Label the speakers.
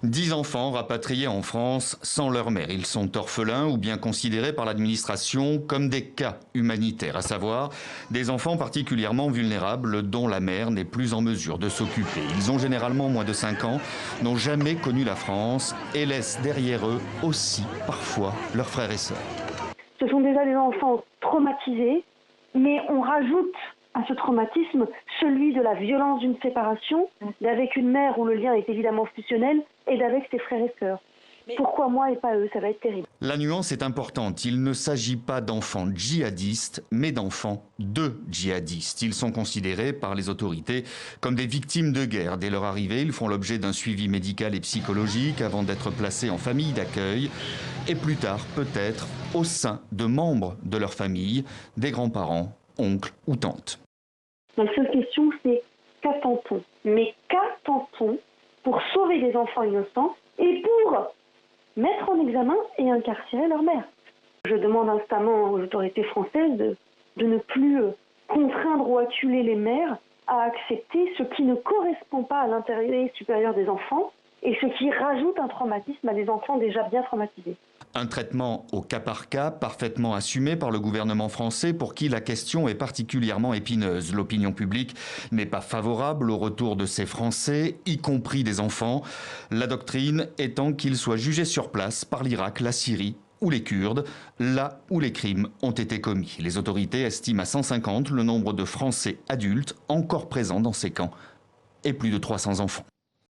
Speaker 1: 10 enfants rapatriés en France sans leur mère. Ils sont orphelins ou bien considérés par l'administration comme des cas humanitaires, à savoir des enfants particulièrement vulnérables dont la mère n'est plus en mesure de s'occuper. Ils ont généralement moins de 5 ans, n'ont jamais connu la France et laissent derrière eux aussi parfois leurs frères et sœurs.
Speaker 2: Ce sont déjà des enfants traumatisés, mais on rajoute à ce traumatisme celui de la violence d'une séparation, d'avec une mère où le lien est évidemment fusionnel, et d'avec ses frères et sœurs. Pourquoi moi et pas eux? Ça va être terrible.
Speaker 1: La nuance est importante. Il ne s'agit pas d'enfants djihadistes, mais d'enfants de djihadistes. Ils sont considérés par les autorités comme des victimes de guerre. Dès leur arrivée, ils font l'objet d'un suivi médical et psychologique avant d'être placés en famille d'accueil et plus tard, peut-être, au sein de membres de leur famille, des grands-parents, oncles ou tantes.
Speaker 2: La seule question, c'est qu'attend-on? Mais qu'attend-on pour sauver des enfants innocents et pour mettre en examen et incarcérer leur mère? Je demande instamment aux autorités françaises de ne plus contraindre ou acculer les mères à accepter ce qui ne correspond pas à l'intérêt supérieur des enfants et ce qui rajoute un traumatisme à des enfants déjà bien traumatisés.
Speaker 1: Un traitement au cas par cas, parfaitement assumé par le gouvernement français pour qui la question est particulièrement épineuse. L'opinion publique n'est pas favorable au retour de ces Français, y compris des enfants. La doctrine étant qu'ils soient jugés sur place par l'Irak, la Syrie ou les Kurdes, là où les crimes ont été commis. Les autorités estiment à 150 le nombre de Français adultes encore présents dans ces camps et plus de 300 enfants.